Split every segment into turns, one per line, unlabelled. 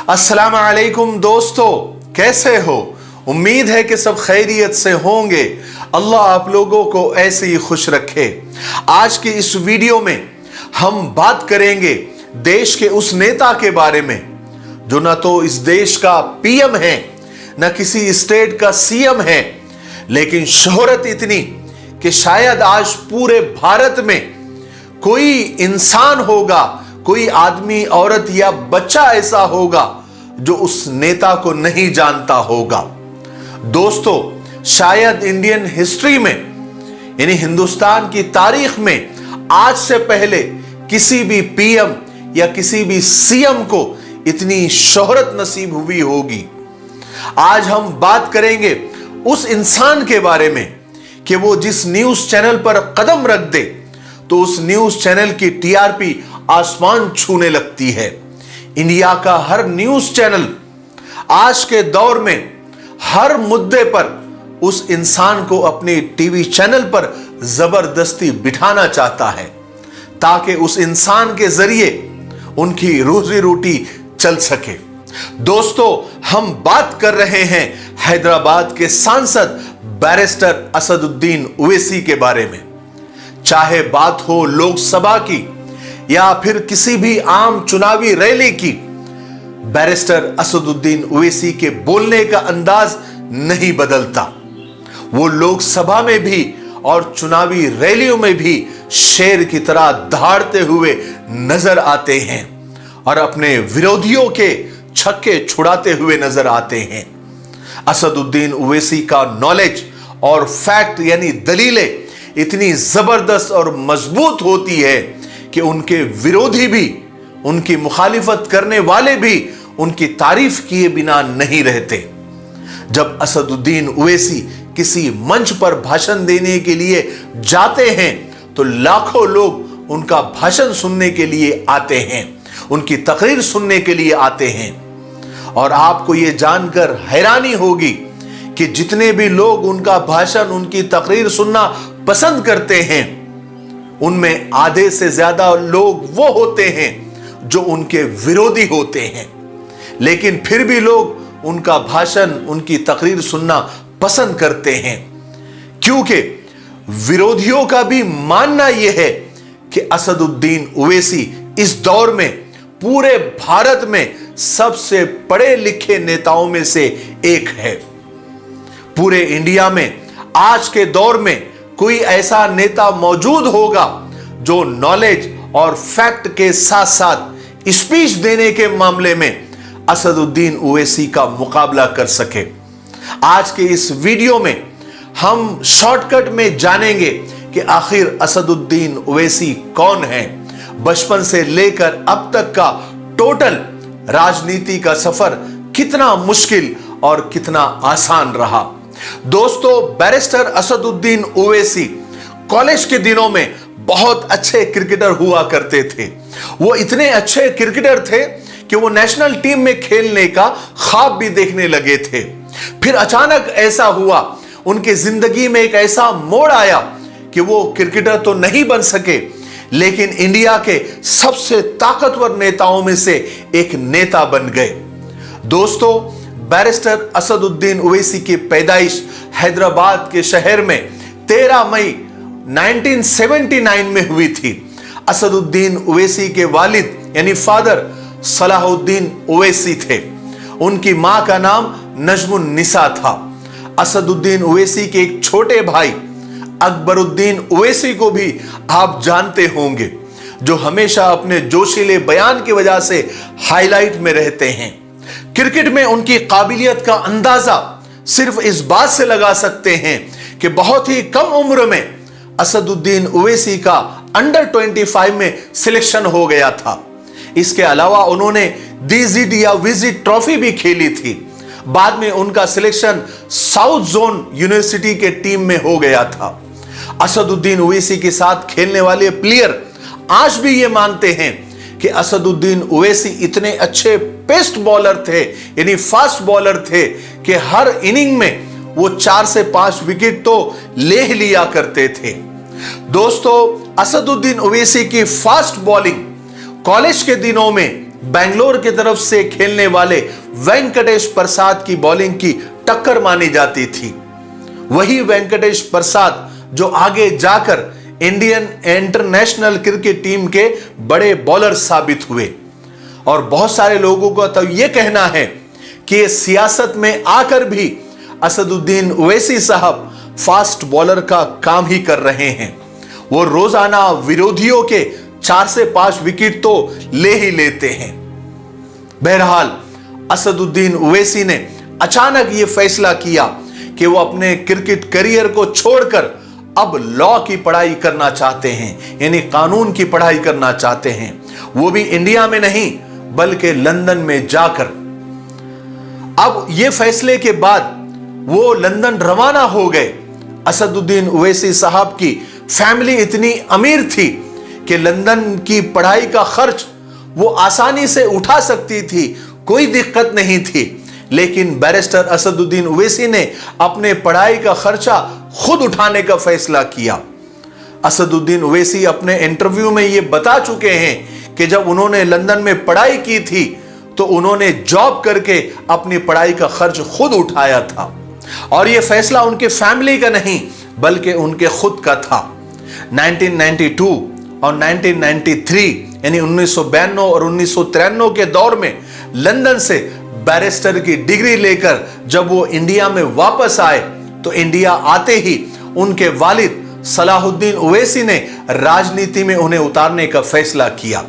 अस्सलाम वालेकुम दोस्तों, कैसे हो? उम्मीद है कि सब खैरियत से होंगे। अल्लाह आप लोगों को ऐसे ही खुश रखे। आज की इस वीडियो में हम बात करेंगे देश के उस नेता के बारे में जो ना तो इस देश का पीएम है, न किसी स्टेट का सीएम है, लेकिन शोहरत इतनी कि शायद आज पूरे भारत में कोई इंसान होगा, कोई आदमी, औरत या बच्चा ऐसा होगा जो उस नेता को नहीं जानता होगा। दोस्तों, शायद इंडियन हिस्ट्री में, यानी हिंदुस्तान की तारीख में आज से पहले किसी भी पीएम या किसी भी सीएम को इतनी शोहरत नसीब हुई होगी। आज हम बात करेंगे उस इंसान के बारे में कि वो जिस न्यूज चैनल पर कदम रख दे तो उस न्यूज चैनल की टीआरपी आसमान छूने लगती है। इंडिया का हर न्यूज चैनल आज के दौर में हर मुद्दे पर उस इंसान को अपने टीवी चैनल पर जबरदस्ती बिठाना चाहता है ताकि उस इंसान के जरिए उनकी रोजी रोटी चल सके। दोस्तों, हम बात कर रहे हैं हैदराबाद के सांसद बैरिस्टर असदुद्दीन ओवैसी के बारे में। चाहे बात हो लोकसभा की या फिर किसी भी आम चुनावी रैली की, बैरिस्टर असदुद्दीन ओवैसी के बोलने का अंदाज नहीं बदलता। वो लोकसभा में भी और चुनावी रैलियों में भी शेर की तरह दहाड़ते हुए नजर आते हैं और अपने विरोधियों के छक्के छुड़ाते हुए नजर आते हैं। असदुद्दीन ओवैसी का नॉलेज और फैक्ट यानी दलीलें इतनी जबरदस्त और मजबूत होती है कि उनके विरोधी भी, उनकी मुखालिफत करने वाले भी उनकी तारीफ किए बिना नहीं रहते। जब असदुद्दीन ओवैसी किसी मंच पर भाषण देने के लिए जाते हैं तो लाखों लोग उनका भाषण सुनने के लिए आते हैं, उनकी तकरीर सुनने के लिए आते हैं। और आपको यह जानकर हैरानी होगी कि जितने भी लोग उनका भाषण, उनकी तकरीर सुनना पसंद करते हैं, उनमें आधे से ज्यादा लोग वो होते हैं जो उनके विरोधी होते हैं। लेकिन फिर भी लोग उनका भाषण, उनकी तकरीर सुनना पसंद करते हैं क्योंकि विरोधियों का भी मानना यह है कि असदुद्दीन ओवैसी इस दौर में पूरे भारत में सबसे पढ़े लिखे नेताओं में से एक है। पूरे इंडिया में आज के दौर में कोई ऐसा नेता मौजूद होगा जो नॉलेज और फैक्ट के साथ साथ स्पीच देने के मामले में असदुद्दीन ओवैसी का मुकाबला कर सके। आज के इस वीडियो में हम शॉर्टकट में जानेंगे कि आखिर असदुद्दीन ओवैसी कौन है, बचपन से लेकर अब तक का टोटल राजनीति का सफर कितना मुश्किल और कितना आसान रहा। दोस्तों, बैरिस्टर असदुद्दीन ओवैसी कॉलेज के दिनों में बहुत अच्छे क्रिकेटर हुआ करते थे। वो इतने अच्छे क्रिकेटर थे कि वो नेशनल टीम में खेलने का ख्वाब भी देखने लगे थे। फिर अचानक ऐसा हुआ, उनके जिंदगी में एक ऐसा मोड़ आया कि वो क्रिकेटर तो नहीं बन सके, लेकिन इंडिया के सबसे ताकतवर नेताओं में से एक नेता बन गए। दोस्तों, बैरिस्टर असदुद्दीन ओवैसी की पैदाइश हैदराबाद के शहर में 13 मई 1979 में हुई थी। असदुद्दीन ओवैसी के वालिद यानी फादर सलाहुद्दीन ओवैसी थे। उनकी मां का नाम नजमुन्निसा था। असदुद्दीन ओवैसी के एक छोटे भाई अकबरुद्दीन ओवैसी को भी आप जानते होंगे, जो हमेशा अपने जोशीले बयान की वजह से हाईलाइट में रहते हैं। क्रिकेट में उनकी काबिलियत का अंदाजा सिर्फ इस बात से लगा सकते हैं कि बहुत ही कम उम्र में असदुद्दीन ओवैसी का अंडर 25 में सिलेक्शन हो गया था। इसके अलावा उन्होंने डीजिट या विजिट ट्रॉफी भी खेली थी। बाद में उनका सिलेक्शन साउथ जोन यूनिवर्सिटी के टीम में हो गया था। असदुद्दीन ओवैसी के साथ खेलने वाले प्लेयर आज भी ये मानते हैं कि असदुद्दीन ओवैसी इतने अच्छे पेस्ट बॉलर थे, यानी फास्ट बॉलर थे, कि हर इनिंग में वो 4 से 5 विकेट तो ले लिया करते थे। दोस्तों, असदुद्दीन ओवैसी की फास्ट बॉलिंग कॉलेज के दिनों में बेंगलोर की तरफ से खेलने वाले वेंकटेश प्रसाद की बॉलिंग की टक्कर मानी जाती थी। वही वेंकटेश प्रसाद जो आगे जाकर इंडियन इंटरनेशनल क्रिकेट टीम के बड़े बॉलर साबित हुए। और बहुत सारे लोगों का तो यह कहना है कि ये सियासत में आकर भी असदुद्दीन ओवैसी साहब फास्ट बॉलर का काम ही कर रहे हैं। वो रोजाना विरोधियों के 4 से 5 विकेट तो ले ही लेते हैं। बहरहाल असदुद्दीन ओवैसी ने अचानक ये फैसला किया कि वो अपने क्रिकेट करियर को छोड़कर अब लॉ की पढ़ाई करना चाहते हैं, यानी कानून की पढ़ाई करना चाहते हैं, वो भी इंडिया में नहीं बल्कि लंदन में जाकर। अब ये फैसले के बाद वो लंदन रवाना हो गए। असदुद्दीन ओवैसी साहब की फैमिली इतनी अमीर थी कि लंदन की पढ़ाई का खर्च वो आसानी से उठा सकती थी, कोई दिक्कत नहीं थी। लेकिन बैरिस्टर असदुद्दीन ओवैसी ने अपने पढ़ाई का खर्चा खुद उठाने का फैसला किया। असदुद्दीन ओवैसी अपने इंटरव्यू में ये बता चुके हैं कि जब उन्होंने लंदन में पढ़ाई की थी तो उन्होंने जॉब करके अपनी पढ़ाई का खर्च खुद उठाया था। और यह फैसला उनके फैमिली का नहीं बल्कि उनके खुद का था। 1992 और 1993 यानी 1992 और 1993 के दौर में लंदन से बैरिस्टर की डिग्री लेकर जब वो इंडिया में वापस आए तो इंडिया आते ही उनके वालिद सलाहुद्दीन ओवैसी ने राजनीति में उन्हें उतारने का फैसला किया।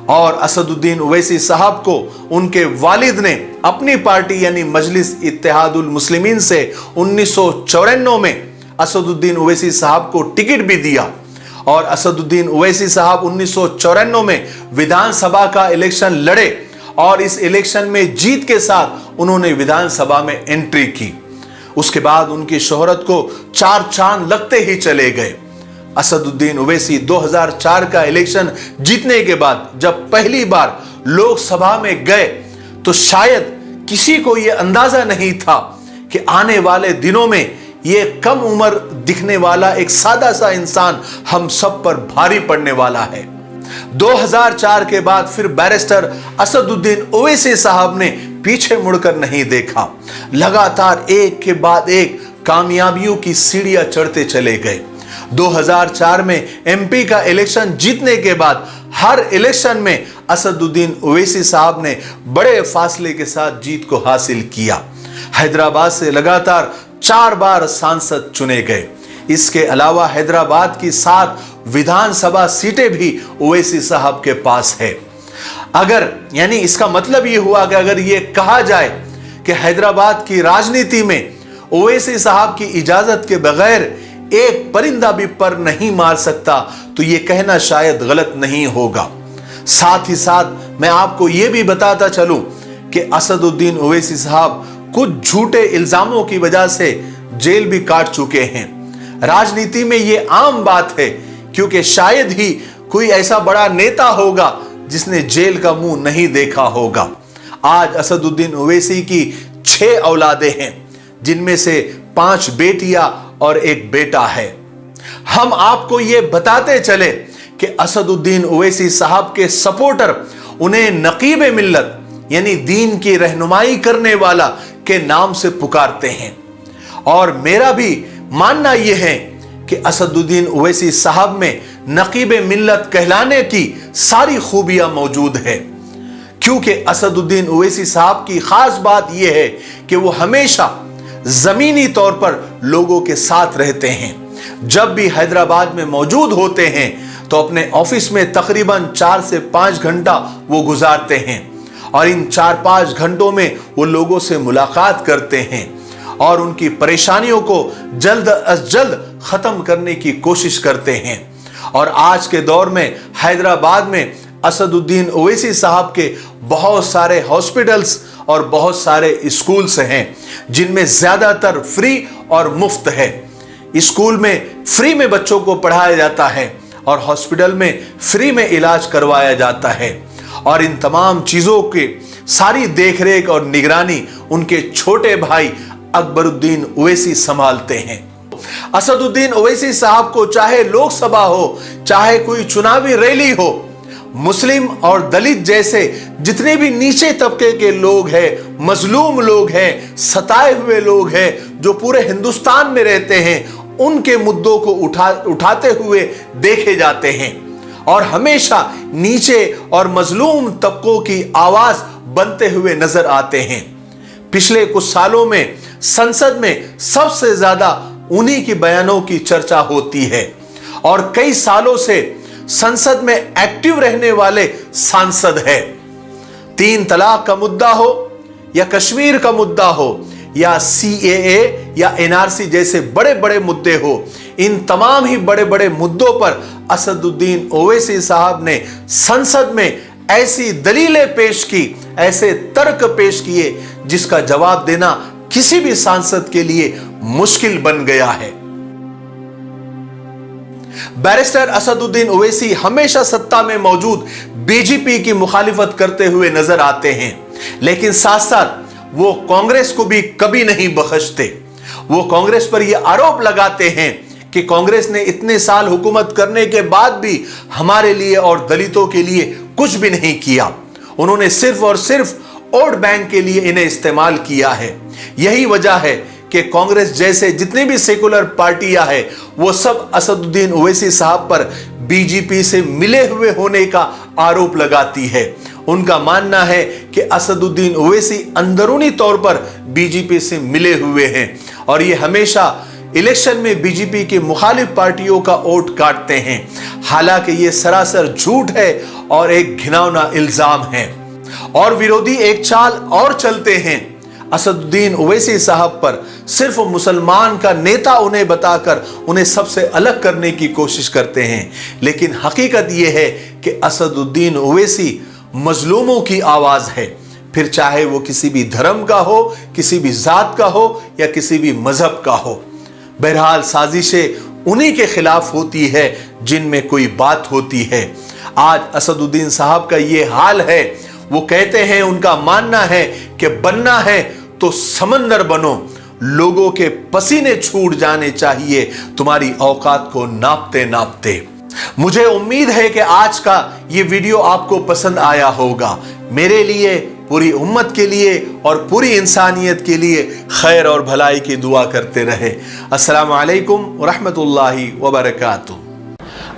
और असदुद्दीन ओवैसी साहब को उनके वालिद ने अपनी पार्टी यानी मजलिस इत्तेहादुल मुस्लिमीन से 1994 में असदुद्दीन ओवैसी साहब को टिकट भी दिया। और असदुद्दीन ओवैसी साहब 1994 में विधानसभा का इलेक्शन लड़े और इस इलेक्शन में जीत के साथ उन्होंने विधानसभा में एंट्री की। उसके बाद उनकी शोहरत को 4 चांद लगते ही चले गए। असदुद्दीन ओवैसी 2004 का इलेक्शन जीतने के बाद जब पहली बार लोकसभा में गए तो शायद किसी को यह अंदाजा नहीं था कि आने वाले दिनों में यह कम उम्र दिखने वाला एक सादा सा इंसान हम सब पर भारी पड़ने वाला है। 2004 के बाद फिर बैरिस्टर असदुद्दीन ओवैसी साहब ने पीछे मुड़कर नहीं देखा, लगातार एक के बाद एक कामयाबियों की सीढ़ियां चढ़ते चले गए। 2004 में एमपी का इलेक्शन जीतने के बाद हर इलेक्शन में असदुद्दीन ओवैसी साहब ने बड़े फासले के साथ जीत को हासिल किया। हैदराबाद से लगातार 4 बार सांसद चुने गए। इसके अलावा हैदराबाद की 7 विधानसभा सीटें भी ओवैसी साहब के पास है। अगर यानी इसका मतलब यह हुआ कि अगर यह कहा जाए कि हैदराबाद की राजनीति में ओवैसी साहब की इजाजत के बगैर एक परिंदा भी पर नहीं मार सकता तो यह कहना शायद गलत नहीं होगा। साथ ही साथ मैं आपको यह भी बताता चलूं कि असदुद्दीन ओवैसी साहब कुछ झूठे इल्जामों की वजह से जेल भी काट चुके हैं। राजनीति में यह आम बात है क्योंकि शायद ही कोई ऐसा बड़ा नेता होगा जिसने जेल का मुंह नहीं देखा होगा। आज असदुद्दीन ओवैसी की 6 औलादें हैं जिनमें से 5 बेटियां और 1 बेटा है। हम आपको यह बताते चले कि असदुद्दीन ओवैसी साहब के सपोर्टर उन्हें नकीब मिल्लत यानी दीन की रहनुमाई करने वाला के नाम से पुकारते हैं। और मेरा भी मानना यह है कि असदुद्दीन ओवैसी साहब में नकीब मिल्लत कहलाने की सारी खूबियां मौजूद है क्योंकि असदुद्दीन ओवैसी साहब की खास बात यह है कि वो हमेशा जमीनी तौर पर लोगों के साथ रहते हैं। जब भी हैदराबाद में मौजूद होते हैं तो अपने ऑफिस में तकरीबन 4 से 5 घंटा वो गुजारते हैं और इन 4-5 घंटों में वो लोगों से मुलाकात करते हैं और उनकी परेशानियों को जल्द अज जल्द खत्म करने की कोशिश करते हैं। और आज के दौर में हैदराबाद में असदुद्दीन ओवैसी साहब के बहुत सारे हॉस्पिटल्स और बहुत सारे स्कूल्स हैं जिनमें ज्यादातर फ्री और मुफ्त है। स्कूल में फ्री में बच्चों को पढ़ाया जाता है और हॉस्पिटल में फ्री में इलाज करवाया जाता है और इन तमाम चीजों की सारी देखरेख और निगरानी उनके छोटे भाई अकबरुद्दीन ओवैसी संभालते हैं। असदुद्दीन ओवैसी साहब को चाहे लोकसभा हो चाहे कोई चुनावी रैली हो, मुस्लिम और दलित जैसे जितने भी नीचे तबके के लोग हैं, मजलूम लोग हैं, सताए हुए लोग हैं, जो पूरे हिंदुस्तान में रहते हैं, उनके मुद्दों को उठाते हुए देखे जाते हैं और हमेशा नीचे और मजलूम तबकों की आवाज बनते हुए नजर आते हैं। पिछले कुछ सालों में संसद में सबसे ज्यादा उन्हीं के बयानों की चर्चा होती है और कई सालों से संसद में एक्टिव रहने वाले सांसद है। 3 तलाक का मुद्दा हो या कश्मीर का मुद्दा हो या CAA या NRC जैसे बड़े बड़े मुद्दे हो, इन तमाम ही बड़े बड़े मुद्दों पर असदुद्दीन ओवैसी साहब ने संसद में ऐसी दलीलें पेश की, ऐसे तर्क पेश किए जिसका जवाब देना किसी भी सांसद के लिए मुश्किल बन गया है। बैरिस्टर असदुद्दीन ओवैसी हमेशा सत्ता में मौजूद बीजेपी की मुखालिफत करते हुए नजर आते हैं, लेकिन साथ साथ वो कांग्रेस को भी कभी नहीं बख्शते। वो कांग्रेस पर यह आरोप लगाते हैं कि कांग्रेस ने इतने साल हुकूमत करने के बाद भी हमारे लिए और दलितों के लिए कुछ भी नहीं किया। उन्होंने सिर्फ और सिर्फ वोट बैंक के लिए इन्हें इस्तेमाल किया है। यही वजह है कि कांग्रेस जैसे जितनी भी सेकुलर पार्टियां हैं, वो सब असदुद्दीन ओवैसी साहब पर बीजेपी से मिले हुए होने का आरोप लगाती है। उनका मानना है कि असदुद्दीन ओवैसी अंदरूनी तौर पर बीजेपी से मिले हुए हैं और ये हमेशा इलेक्शन में बीजेपी की मुखालिफ पार्टियों का वोट काटते हैं। हालांकि ये सरासर झूठ है और एक घिनौना इल्जाम है। और विरोधी एक चाल और चलते हैं, असदुद्दीन ओवैसी साहब पर सिर्फ मुसलमान का नेता उन्हें बताकर उन्हें सबसे अलग करने की कोशिश करते हैं, लेकिन हकीकत यह है कि असदुद्दीन ओवैसी मजलूमों की आवाज है, फिर चाहे वो किसी भी धर्म का हो, किसी भी जात का हो या किसी भी मजहब का हो। बहरहाल साजिशें उन्हीं के खिलाफ होती है जिनमें कोई बात होती है। आज असदुद्दीन साहब का ये हाल है। वो कहते हैं, उनका मानना है कि बनना है तो समंदर बनो, लोगों के पसीने छूट जाने चाहिए तुम्हारी औकात को नापते नापते। मुझे उम्मीद है कि आज का ये वीडियो आपको पसंद आया होगा। मेरे लिए, पूरी उम्मत के लिए और पूरी इंसानियत के लिए खैर और भलाई की दुआ करते रहे। अस्सलाम वालेकुम रहमतुल्लाहि व बरकातुहू।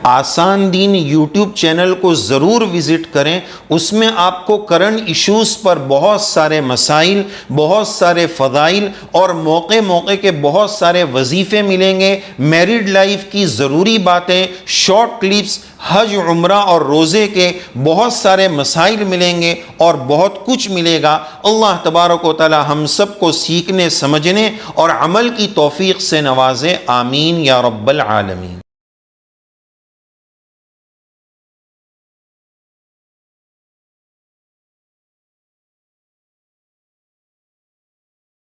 आसान दीन यूट्यूब चैनल को ज़रूर विज़िट करें। उसमें आपको करंट इश्यूज़ पर बहुत सारे मसाइल, बहुत सारे फ़ज़ाइल और मौके मौके के बहुत सारे वजीफ़े मिलेंगे। मैरिड लाइफ की ज़रूरी बातें, शॉर्ट क्लिप्स, हज, उम्रा और रोज़े के बहुत सारे मसाइल मिलेंगे और बहुत कुछ मिलेगा। अल्लाह तबारक व तआला हम सब को सीखने, समझने और अमल की तौफीक से नवाज़े। आमीन या रब्बल आलमीन।